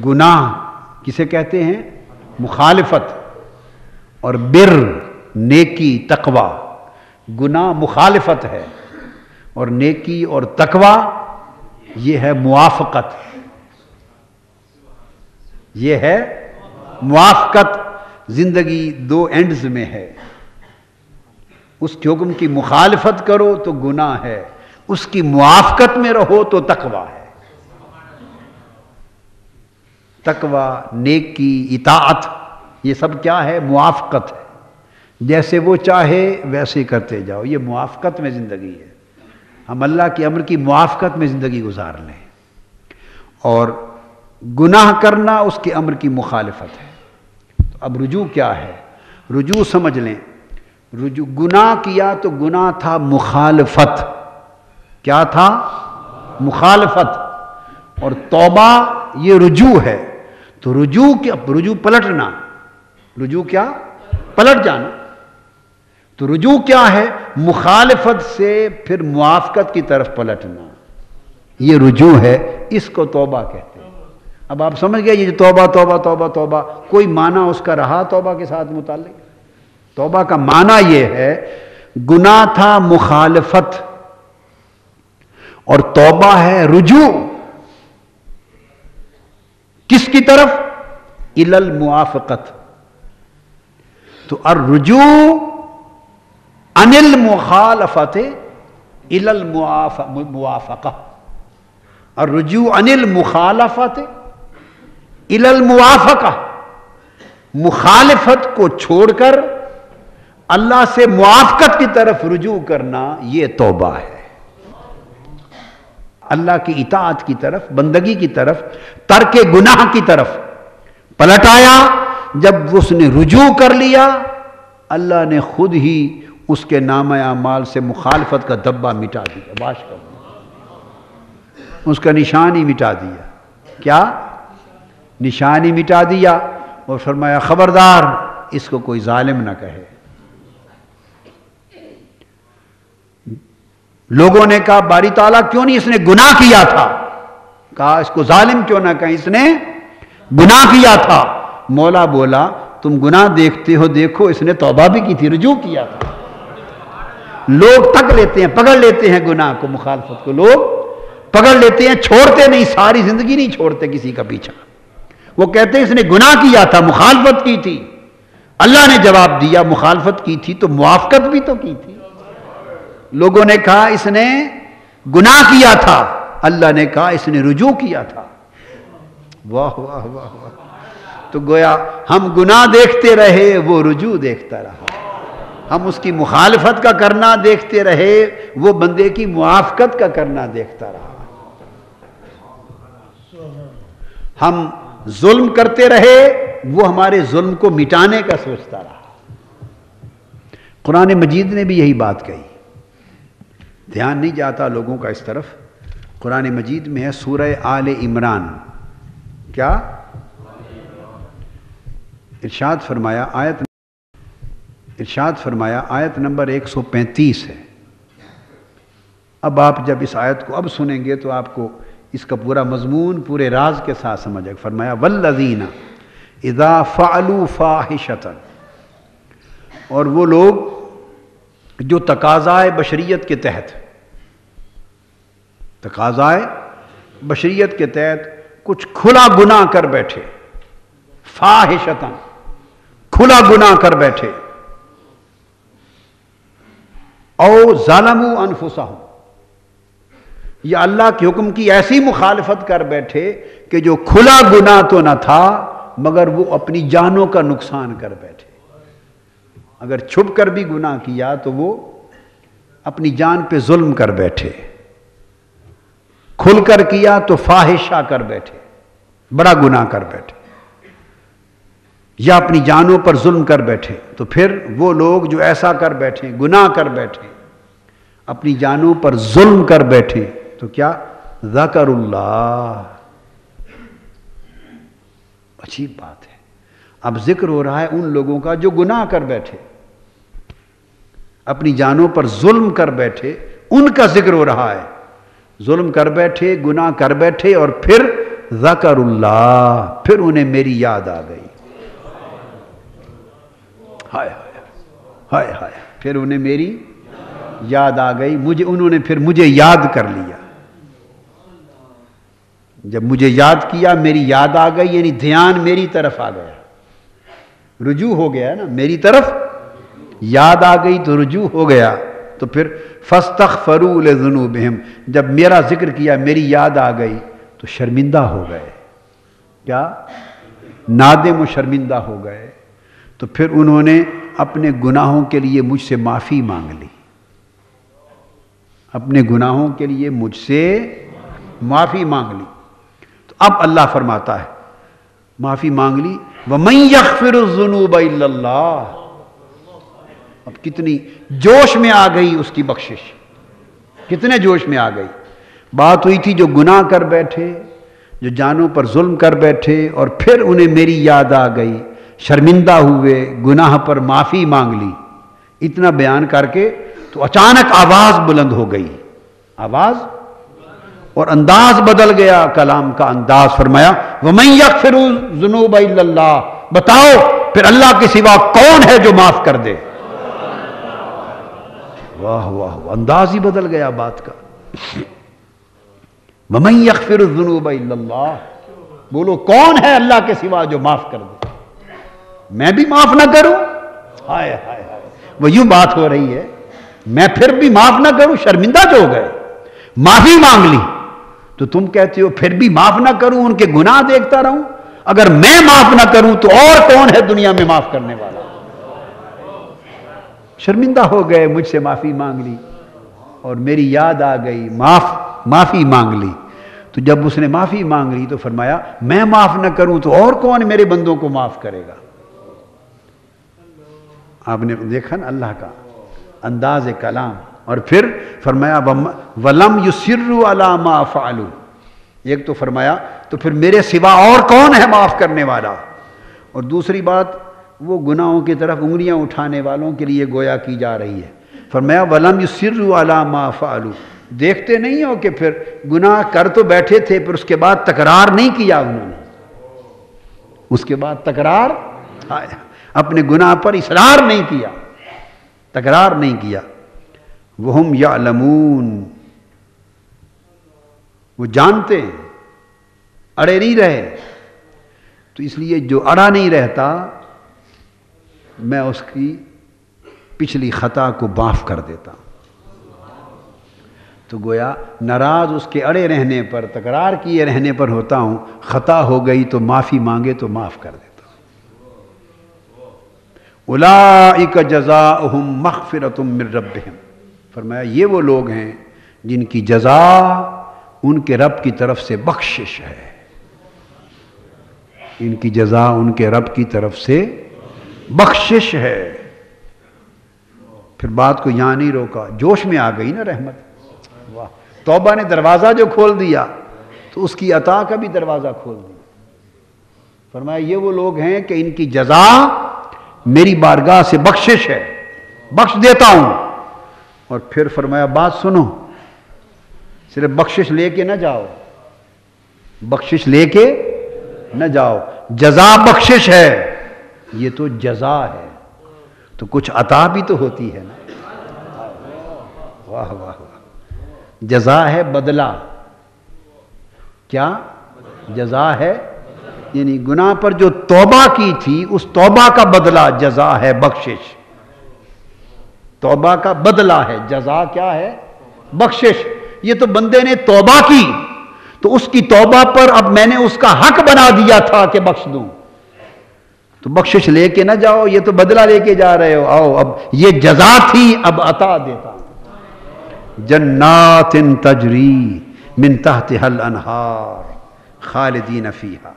گناہ کسے کہتے ہیں؟ مخالفت. اور بر نیکی تقوی. گناہ مخالفت ہے اور نیکی اور تقوی یہ ہے موافقت. یہ ہے موافقت. زندگی دو اینڈز میں ہے. اس کے حکم کی مخالفت کرو تو گناہ ہے، اس کی موافقت میں رہو تو تقوی ہے. تقوی، نیکی، اطاعت، یہ سب کیا ہے؟ موافقت ہے. جیسے وہ چاہے ویسے کرتے جاؤ، یہ موافقت میں زندگی ہے. ہم اللہ کے امر کی موافقت میں زندگی گزار لیں. اور گناہ کرنا اس کے امر کی مخالفت ہے. تو اب رجوع کیا ہے؟ رجوع سمجھ لیں. رجوع، گناہ کیا تو گناہ تھا مخالفت. کیا تھا؟ مخالفت. اور توبہ یہ رجوع ہے. تو رجوع کیا؟ رجوع پلٹنا. رجوع کیا؟ پلٹ جانا. تو رجوع کیا ہے؟ مخالفت سے پھر موافقت کی طرف پلٹنا. یہ رجوع ہے. اس کو توبہ کہتے ہیں. اب آپ سمجھ گئے یہ توبہ توبہ توبہ توبہ کوئی معنی اس کا رہا توبہ کے ساتھ متعلق؟ توبہ کا معنی یہ ہے گناہ تھا مخالفت اور توبہ ہے رجوع. کس کی طرف؟ الی الموافقت. تو الرجوع عن المخالفت الی الموافقہ. الرجوع عن المخالفت الی الموافقہ. مخالفت کو چھوڑ کر اللہ سے موافقت کی طرف رجوع کرنا یہ توبہ ہے. اللہ کی اطاعت کی طرف، بندگی کی طرف، ترک گناہ کی طرف پلٹ آیا. جب اس نے رجوع کر لیا اللہ نے خود ہی اس کے نامہ اعمال سے مخالفت کا دبا مٹا دیا. باش کر اس کا نشان ہی مٹا دیا. کیا؟ نشان ہی مٹا دیا. اور فرمایا خبردار اس کو کوئی ظالم نہ کہے. لوگوں نے کہا باری تعالیٰ کیوں نہیں، اس نے گناہ کیا تھا. کہا اس کو ظالم کیوں نہ کہیں، اس نے گناہ کیا تھا. مولا بولا تم گناہ دیکھتے ہو، دیکھو اس نے توبہ بھی کی تھی، رجوع کیا تھا. لوگ تک لیتے ہیں، پکڑ لیتے ہیں گناہ کو، مخالفت کو لوگ پکڑ لیتے ہیں، چھوڑتے نہیں. ساری زندگی نہیں چھوڑتے کسی کا پیچھا. وہ کہتے ہیں اس نے گناہ کیا تھا، مخالفت کی تھی. اللہ نے جواب دیا مخالفت کی تھی تو موافقت بھی تو کی تھی. لوگوں نے کہا اس نے گناہ کیا تھا، اللہ نے کہا اس نے رجوع کیا تھا. واہ واہ واہ واہ. تو گویا ہم گناہ دیکھتے رہے وہ رجوع دیکھتا رہا. ہم اس کی مخالفت کا کرنا دیکھتے رہے وہ بندے کی موافقت کا کرنا دیکھتا رہا. ہم ظلم کرتے رہے وہ ہمارے ظلم کو مٹانے کا سوچتا رہا. قرآن مجید نے بھی یہی بات کہی. دھیان نہیں جاتا لوگوں کا اس طرف. قرآن مجید میں ہے سورہ آل عمران. کیا؟ ارشاد فرمایا آیت نمبر 135 ہے. اب آپ جب اس آیت کو اب سنیں گے تو آپ کو اس کا پورا مضمون پورے راز کے ساتھ سمجھ آئے. فرمایا والذین اذا فعلوا فاحشۃ. اور وہ لوگ جو تقاضائے بشریت کے تحت، تقاضائے بشریت کے تحت کچھ کھلا گناہ کر بیٹھے. فاحشۃ، کھلا گناہ کر بیٹھے. او ظلموا انفسہم، یا اللہ کے حکم کی ایسی مخالفت کر بیٹھے کہ جو کھلا گناہ تو نہ تھا مگر وہ اپنی جانوں کا نقصان کر بیٹھے. اگر چھپ کر بھی گناہ کیا تو وہ اپنی جان پہ ظلم کر بیٹھے. کھل کر کیا تو فاحشہ کر بیٹھے، بڑا گناہ کر بیٹھے، یا اپنی جانوں پر ظلم کر بیٹھے. تو پھر وہ لوگ جو ایسا کر بیٹھے، گناہ کر بیٹھے، اپنی جانوں پر ظلم کر بیٹھے، تو کیا؟ ذکر اللہ. عجیب بات ہے. اب ذکر ہو رہا ہے ان لوگوں کا جو گناہ کر بیٹھے، اپنی جانوں پر ظلم کر بیٹھے، ان کا ذکر ہو رہا ہے. ظلم کر بیٹھے، گناہ کر بیٹھے اور پھر ذکر اللہ، پھر انہیں میری یاد آ گئی. ہائے ہائے ہائے ہائے، پھر انہیں میری یاد آ گئی، انہوں نے پھر مجھے یاد کر لیا. جب مجھے یاد کیا میری یاد آ گئی، یعنی دھیان میری طرف آ گیا، رجوع ہو گیا نا، میری طرف یاد آ گئی تو رجوع ہو گیا. تو پھر فاستغفروا لذنوبہم، جب میرا ذکر کیا میری یاد آ گئی تو شرمندہ ہو گئے. کیا؟ نادم و شرمندہ ہو گئے. تو پھر انہوں نے اپنے گناہوں کے لیے مجھ سے معافی مانگ لی، اپنے گناہوں کے لیے مجھ سے معافی مانگ لی. تو اب اللہ فرماتا ہے معافی مانگ لی، وَمَن يَغْفِرُ الذُّنُوبَ إِلَّا اللَّهُ. اب کتنی جوش میں آ گئی اس کی بخشش، کتنے جوش میں آ گئی. بات ہوئی تھی جو گناہ کر بیٹھے، جو جانوں پر ظلم کر بیٹھے، اور پھر انہیں میری یاد آ گئی، شرمندہ ہوئے، گناہ پر معافی مانگ لی. اتنا بیان کر کے تو اچانک آواز بلند ہو گئی، آواز اور انداز بدل گیا، کلام کا انداز. فرمایا وَمَن يَغْفِرُ الذُّنُوبَ إِلَّا اللَّهُ. بتاؤ پھر اللہ کے سوا کون ہے جو معاف کر دے. واہ واہ، انداز ہی بدل گیا بات کا. وَمَن يَغْفِرُ الذُّنُوبَ إِلَّا اللَّهُ. بولو کون ہے اللہ کے سوا جو معاف کر دے. میں بھی معاف نہ کروں؟ ہائے ہائے ہائے، وہ یوں بات ہو رہی ہے، میں پھر بھی معاف نہ کروں. شرمندہ جو ہو گئے، معافی مانگ لی، تو تم کہتے ہو پھر بھی معاف نہ کروں، ان کے گناہ دیکھتا رہوں. اگر میں معاف نہ کروں تو اور کون ہے دنیا میں معاف کرنے والا. شرمندہ ہو گئے، مجھ سے معافی مانگ لی اور میری یاد آ گئی، معافی مانگ لی. تو جب اس نے معافی مانگ لی تو فرمایا میں معاف نہ کروں تو اور کون میرے بندوں کو معاف کرے گا. آپ نے دیکھا نا اللہ کا انداز کلام. اور پھر فرمایا وَلَمْ يُصِرُّوا عَلَىٰ مَا فَعَلُوا. ایک تو فرمایا تو پھر میرے سوا اور کون ہے معاف کرنے والا. اور دوسری بات وہ گناہوں کی طرف انگلیاں اٹھانے والوں کے لیے گویا کی جا رہی ہے. فرمایا وَلَمْ يُصِرُّوا عَلَىٰ مَا فَعَلُوا. دیکھتے نہیں ہو کہ پھر گناہ کر تو بیٹھے تھے، پھر اس کے بعد تکرار نہیں کیا انہوں نے. اس کے بعد تکرار، اپنے گناہ پر اصرار نہیں کیا، تکرار نہیں کیا. وَهُمْ يَعْلَمُونَ. وہ جانتے ہیں، اڑے نہیں رہے. تو اس لیے جو اڑا نہیں رہتا میں اس کی پچھلی خطا کو معاف کر دیتا. تو گویا ناراض اس کے اڑے رہنے پر، تکرار کیے رہنے پر ہوتا ہوں. خطا ہو گئی تو معافی مانگے تو معاف کر دیتا. اولئک جزاؤہم مغفرۃ من ربہم. فرمایا یہ وہ لوگ ہیں جن کی جزا ان کے رب کی طرف سے بخشش ہے. ان کی جزا ان کے رب کی طرف سے بخشش ہے. پھر بات کو یہاں نہیں روکا، جوش میں آ گئی نا رحمت. واہ، توبہ نے دروازہ جو کھول دیا تو اس کی عطا کا بھی دروازہ کھول دیا. فرمایا یہ وہ لوگ ہیں کہ ان کی جزا میری بارگاہ سے بخشش ہے، بخش دیتا ہوں. اور پھر فرمایا بات سنو، صرف بخشش لے کے نہ جاؤ، بخشش لے کے نہ جاؤ. جزا بخشش ہے، یہ تو جزا ہے، تو کچھ عطا بھی تو ہوتی ہے نا. واہ واہ واہ. جزا ہے بدلہ. کیا جزا ہے؟ یعنی گناہ پر جو توبہ کی تھی اس توبہ کا بدلہ جزا ہے، بخشش. توبہ کا بدلہ ہے، جزا کیا ہے؟ بخشش. یہ تو بندے نے توبہ کی تو اس کی توبہ پر اب میں نے اس کا حق بنا دیا تھا کہ بخش دوں. تو بخشش لے کے نہ جاؤ، یہ تو بدلہ لے کے جا رہے ہو. آؤ اب یہ جزا تھی، اب عطا دیتا ہوں. جنات تجری من تحتها الانہار خالدین فیہا.